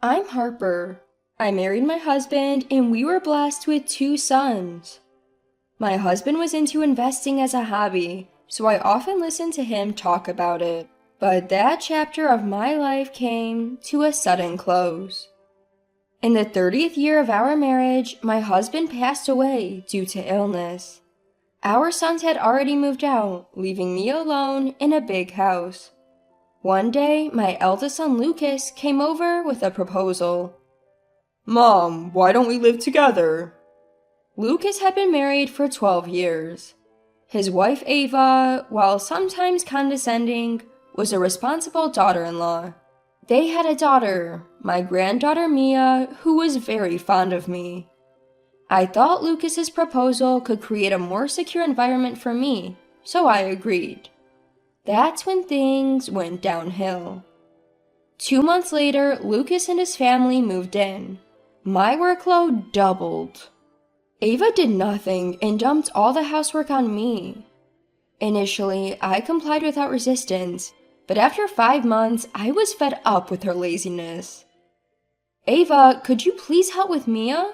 I'm Harper. I married my husband and we were blessed with 2 sons. My husband was into investing as a hobby, so I often listened to him talk about it. But that chapter of my life came to a sudden close. In the 30th year of our marriage, my husband passed away due to illness. Our sons had already moved out, leaving me alone in a big house. One day, my eldest son Lucas came over with a proposal. Mom, why don't we live together? Lucas had been married for 12 years. His wife Ava, while sometimes condescending, was a responsible daughter-in-law. They had a daughter, my granddaughter Mia, who was very fond of me. I thought Lucas's proposal could create a more secure environment for me, so I agreed. That's when things went downhill. 2 months later, Lucas and his family moved in. My workload doubled. Ava did nothing and dumped all the housework on me. Initially, I complied without resistance, but after 5 months, I was fed up with her laziness. Ava, could you please help with Mia?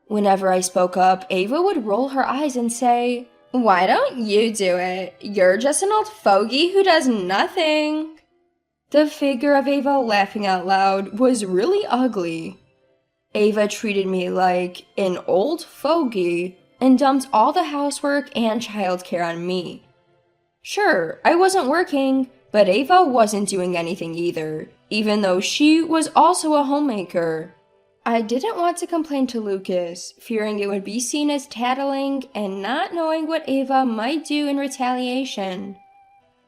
Whenever I spoke up, Ava would roll her eyes and say, "Why don't you do it? You're just an old fogey who does nothing." The figure of Ava laughing out loud was really ugly. Ava treated me like an old fogey and dumped all the housework and childcare on me. Sure, I wasn't working, but Ava wasn't doing anything either, even though she was also a homemaker. I didn't want to complain to Lucas, fearing it would be seen as tattling and not knowing what Ava might do in retaliation.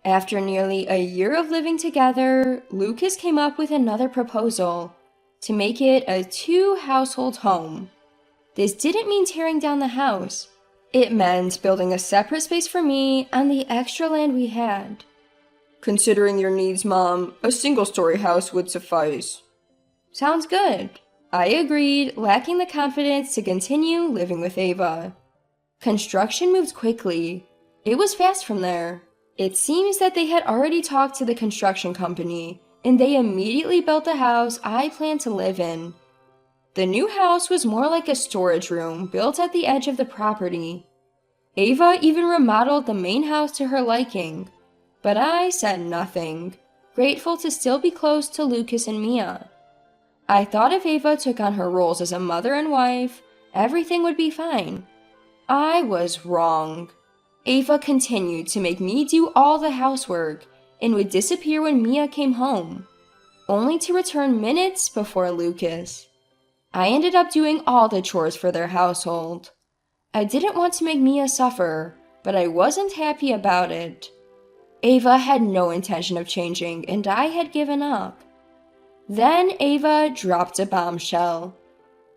After nearly a year of living together, Lucas came up with another proposal to make it a 2-household home. This didn't mean tearing down the house. It meant building a separate space for me on the extra land we had. Considering your needs, Mom, a single-story house would suffice. Sounds good. I agreed, lacking the confidence to continue living with Ava. Construction moved quickly. It was fast from there. It seems that they had already talked to the construction company, and they immediately built the house I planned to live in. The new house was more like a storage room built at the edge of the property. Ava even remodeled the main house to her liking, but I said nothing, grateful to still be close to Lucas and Mia. I thought if Ava took on her roles as a mother and wife, everything would be fine. I was wrong. Ava continued to make me do all the housework and would disappear when Mia came home, only to return minutes before Lucas. I ended up doing all the chores for their household. I didn't want to make Mia suffer, but I wasn't happy about it. Ava had no intention of changing, and I had given up. Then Ava dropped a bombshell.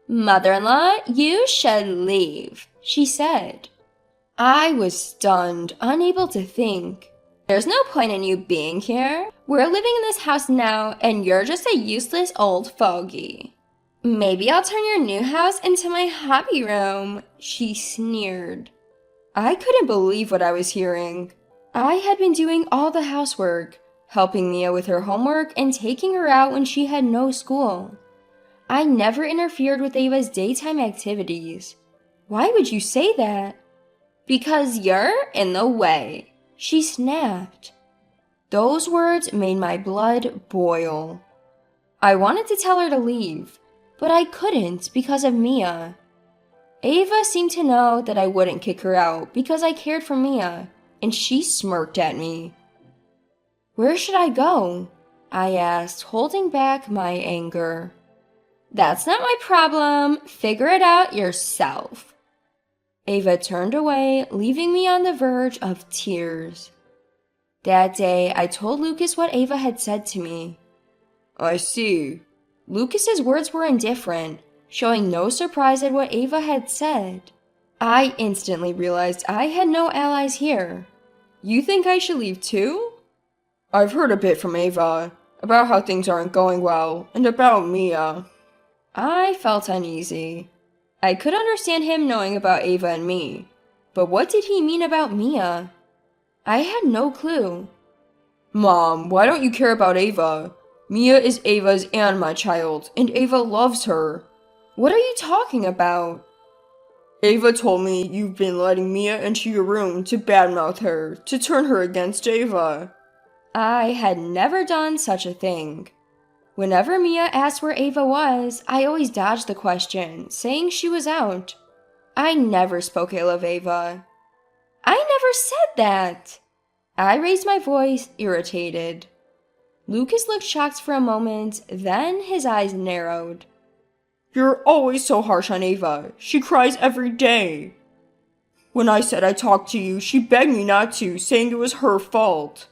"Mother-in-law, you should leave," she said. I was stunned, unable to think. "There's no point in you being here. We're living in this house now, and you're just a useless old fogey. Maybe I'll turn your new house into my hobby room," she sneered. I couldn't believe what I was hearing. I had been doing all the housework, helping Mia with her homework and taking her out when she had no school. I never interfered with Ava's daytime activities. Why would you say that? "Because you're in the way," she snapped. Those words made my blood boil. I wanted to tell her to leave, but I couldn't because of Mia. Ava seemed to know that I wouldn't kick her out because I cared for Mia, and she smirked at me. "Where should I go?" I asked, holding back my anger. "That's not my problem. Figure it out yourself." Ava turned away, leaving me on the verge of tears. That day, I told Lucas what Ava had said to me. I see. Lucas's words were indifferent, showing no surprise at what Ava had said. I instantly realized I had no allies here. You think I should leave too? I've heard a bit from Ava, about how things aren't going well, and about Mia. I felt uneasy. I could understand him knowing about Ava and me, but what did he mean about Mia? I had no clue. Mom, why don't you care about Ava? Mia is Ava's and my child, and Ava loves her. What are you talking about? Ava told me you've been letting Mia into your room to badmouth her, to turn her against Ava. I had never done such a thing. Whenever Mia asked where Ava was, I always dodged the question, saying she was out. I never spoke ill of Ava. I never said that! I raised my voice, irritated. Lucas looked shocked for a moment, then his eyes narrowed. You're always so harsh on Ava. She cries every day. When I said I talked to you, she begged me not to, saying it was her fault.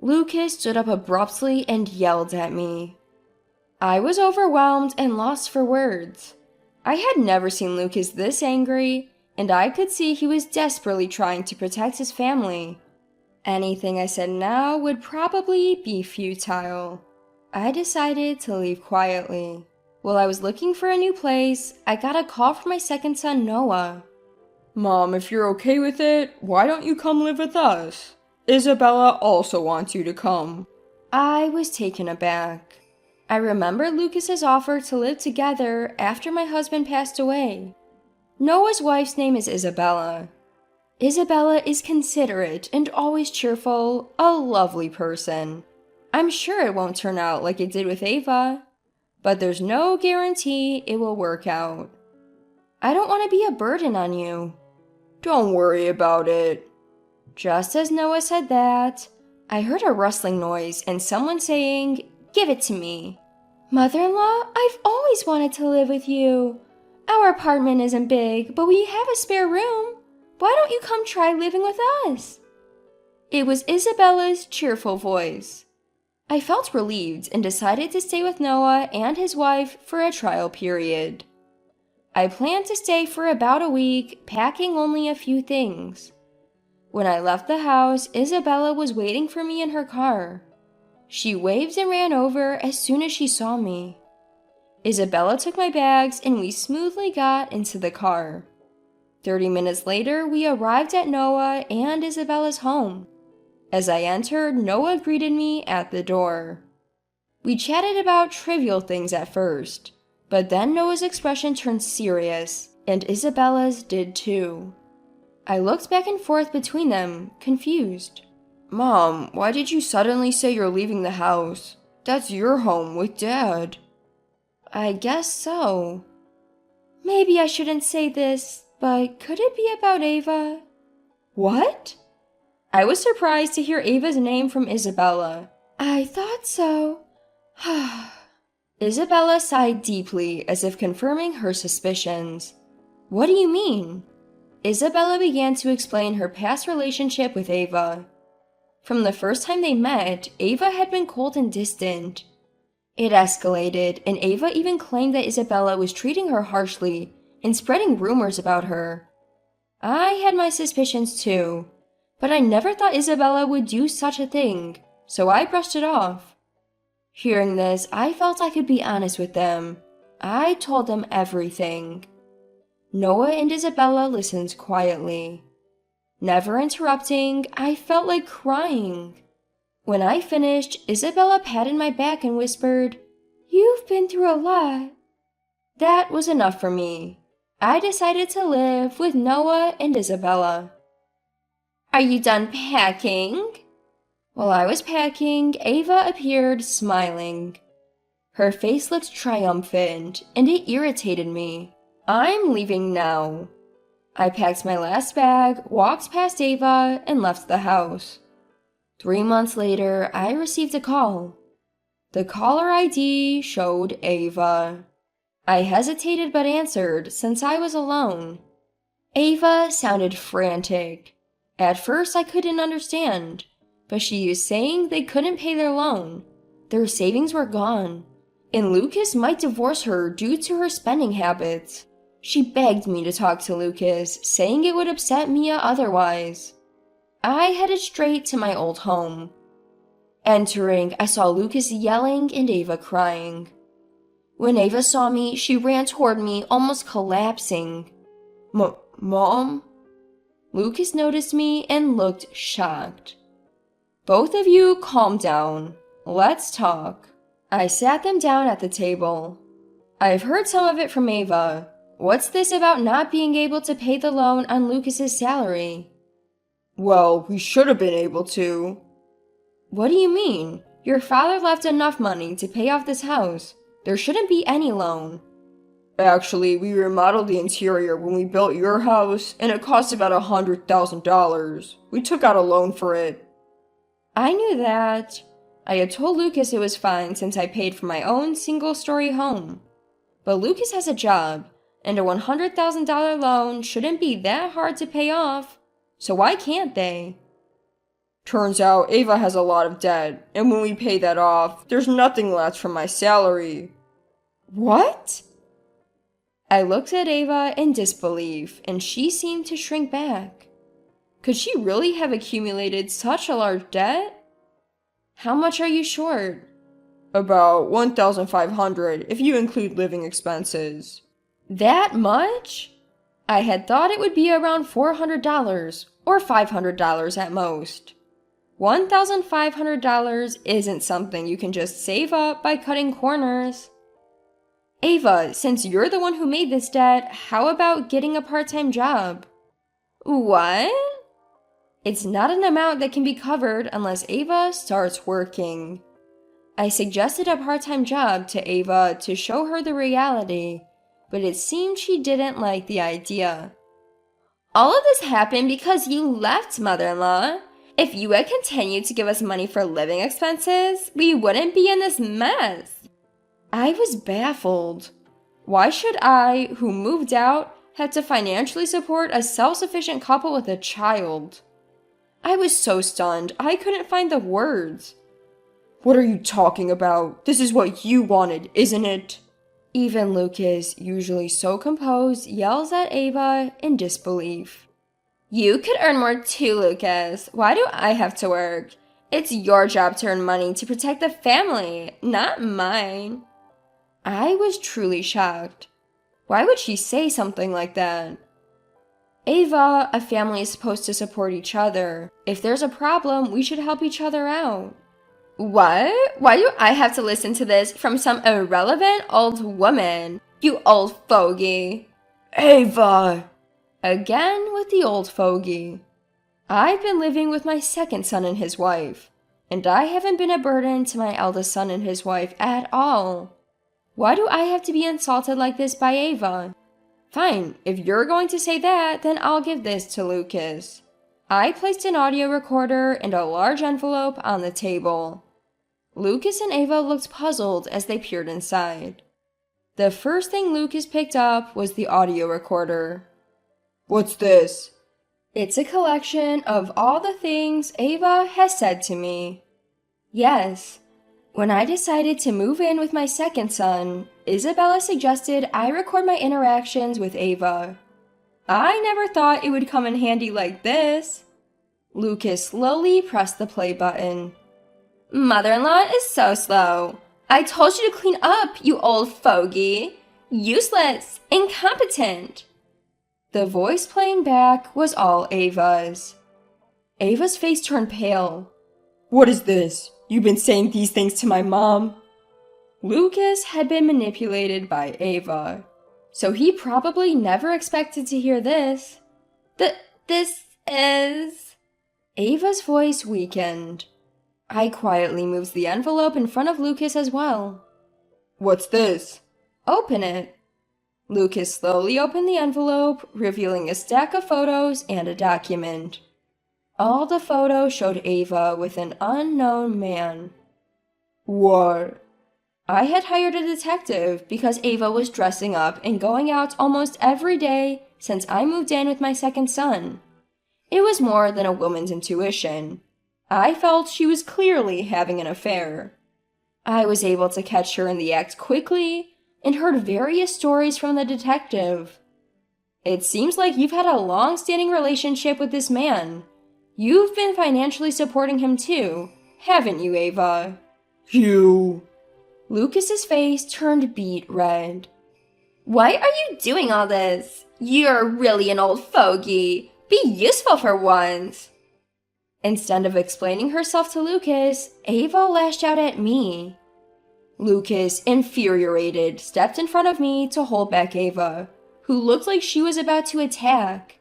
Lucas stood up abruptly and yelled at me. I was overwhelmed and lost for words. I had never seen Lucas this angry, and I could see he was desperately trying to protect his family. Anything I said now would probably be futile. I decided to leave quietly. While I was looking for a new place, I got a call from my second son, Noah. Mom, if you're okay with it, why don't you come live with us? Isabella also wants you to come. I was taken aback. I remembered Lucas's offer to live together after my husband passed away. Noah's wife's name is Isabella. Isabella is considerate and always cheerful, a lovely person. I'm sure it won't turn out like it did with Ava, but there's no guarantee it will work out. I don't want to be a burden on you. Don't worry about it. Just as Noah said that, I heard a rustling noise and someone saying, "Give it to me." Mother-in-law, I've always wanted to live with you. Our apartment isn't big, but we have a spare room. Why don't you come try living with us? It was Isabella's cheerful voice. I felt relieved and decided to stay with Noah and his wife for a trial period. I planned to stay for about a week, packing only a few things. When I left the house, Isabella was waiting for me in her car. She waved and ran over as soon as she saw me. Isabella took my bags and we smoothly got into the car. 30 minutes later, we arrived at Noah and Isabella's home. As I entered, Noah greeted me at the door. We chatted about trivial things at first, but then Noah's expression turned serious, and Isabella's did too. I looked back and forth between them, confused. Mom, why did you suddenly say you're leaving the house? That's your home with Dad. I guess so. Maybe I shouldn't say this, but could it be about Ava? What? I was surprised to hear Ava's name from Isabella. I thought so. Isabella sighed deeply, as if confirming her suspicions. What do you mean? Isabella began to explain her past relationship with Ava. From the first time they met, Ava had been cold and distant. It escalated, and Ava even claimed that Isabella was treating her harshly and spreading rumors about her. I had my suspicions too, but I never thought Isabella would do such a thing, so I brushed it off. Hearing this, I felt I could be honest with them. I told them everything. Noah and Isabella listened quietly. Never interrupting, I felt like crying. When I finished, Isabella patted my back and whispered, "You've been through a lot." That was enough for me. I decided to live with Noah and Isabella. Are you done packing? While I was packing, Ava appeared smiling. Her face looked triumphant, and it irritated me. I'm leaving now. I packed my last bag, walked past Ava, and left the house. 3 months later, I received a call. The caller ID showed Ava. I hesitated but answered, since I was alone. Ava sounded frantic. At first, I couldn't understand, but she was saying they couldn't pay their loan. Their savings were gone, and Lucas might divorce her due to her spending habits. She begged me to talk to Lucas, saying it would upset Mia otherwise. I headed straight to my old home. Entering, I saw Lucas yelling and Ava crying. When Ava saw me, she ran toward me, almost collapsing. Mom? Lucas noticed me and looked shocked. Both of you calm down. Let's talk. I sat them down at the table. I've heard some of it from Ava. What's this about not being able to pay the loan on Lucas's salary? Well, we should have been able to. What do you mean? Your father left enough money to pay off this house. There shouldn't be any loan. Actually, we remodeled the interior when we built your house, and it cost about $100,000. We took out a loan for it. I knew that. I had told Lucas it was fine since I paid for my own single-story home. But Lucas has a job, and a $100,000 loan shouldn't be that hard to pay off. So why can't they? Turns out Ava has a lot of debt, and when we pay that off, there's nothing left from my salary. What? I looked at Ava in disbelief, and she seemed to shrink back. Could she really have accumulated such a large debt? How much are you short? About $1,500 if you include living expenses. That much? I had thought it would be around $400 or $500 at most. $1,500 isn't something you can just save up by cutting corners. Ava, since you're the one who made this debt, how about getting a part-time job? What? It's not an amount that can be covered unless Ava starts working. I suggested a part-time job to Ava to show her the reality, but it seemed she didn't like the idea. All of this happened because you left, mother-in-law. If you had continued to give us money for living expenses, we wouldn't be in this mess. I was baffled. Why should I, who moved out, have to financially support a self-sufficient couple with a child? I was so stunned, I couldn't find the words. What are you talking about? This is what you wanted, isn't it? Even Lucas, usually so composed, yells at Ava in disbelief. You could earn more too, Lucas. Why do I have to work? It's your job to earn money to protect the family, not mine. I was truly shocked. Why would she say something like that? Ava, a family is supposed to support each other. If there's a problem, we should help each other out. What? Why do I have to listen to this from some irrelevant old woman? You old fogey. Ava! Again with the old fogey. I've been living with my second son and his wife, and I haven't been a burden to my eldest son and his wife at all. Why do I have to be insulted like this by Ava? Fine, if you're going to say that, then I'll give this to Lucas. I placed an audio recorder and a large envelope on the table. Lucas and Ava looked puzzled as they peered inside. The first thing Lucas picked up was the audio recorder. What's this? It's a collection of all the things Ava has said to me. Yes. When I decided to move in with my second son, Isabella suggested I record my interactions with Ava. I never thought it would come in handy like this. Lucas slowly pressed the play button. Mother-in-law is so slow. I told you to clean up, you old fogey. Useless, incompetent. The voice playing back was all Ava's. Ava's face turned pale. What is this? You've been saying these things to my mom? Lucas had been manipulated by Ava, so he probably never expected to hear this. This is... Ava's voice weakened. I quietly moved the envelope in front of Lucas as well. What's this? Open it. Lucas slowly opened the envelope, revealing a stack of photos and a document. All the photos showed Ava with an unknown man. What? I had hired a detective because Ava was dressing up and going out almost every day since I moved in with my second son. It was more than a woman's intuition. I felt she was clearly having an affair. I was able to catch her in the act quickly and heard various stories from the detective. It seems like you've had a long-standing relationship with this man. You've been financially supporting him too, haven't you, Ava? You... Lucas's face turned beet red. Why are you doing all this? You're really an old fogey. Be useful for once. Instead of explaining herself to Lucas, Ava lashed out at me. Lucas, infuriated, stepped in front of me to hold back Ava, who looked like she was about to attack.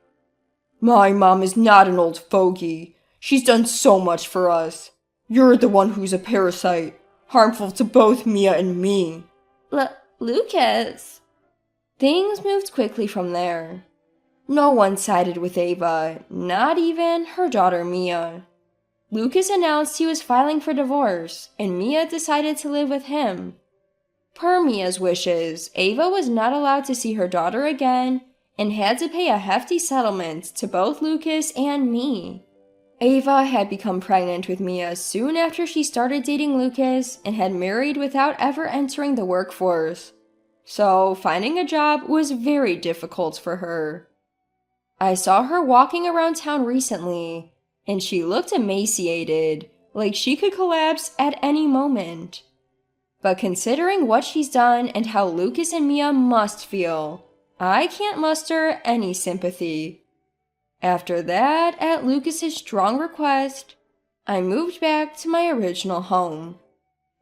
My mom is not an old fogey. She's done so much for us. You're the one who's a parasite, harmful to both Mia and me. Lucas. Things moved quickly from there. No one sided with Ava, not even her daughter Mia. Lucas announced he was filing for divorce, and Mia decided to live with him. Per Mia's wishes, Ava was not allowed to see her daughter again and had to pay a hefty settlement to both Lucas and me. Ava had become pregnant with Mia soon after she started dating Lucas and had married without ever entering the workforce, so finding a job was very difficult for her. I saw her walking around town recently, and she looked emaciated, like she could collapse at any moment. But considering what she's done and how Lucas and Mia must feel, I can't muster any sympathy. After that, at Lucas's strong request, I moved back to my original home.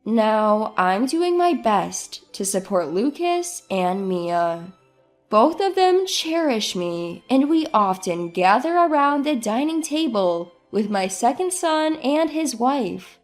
Now, I'm doing my best to support Lucas and Mia. Both of them cherish me, and we often gather around the dining table with my second son and his wife.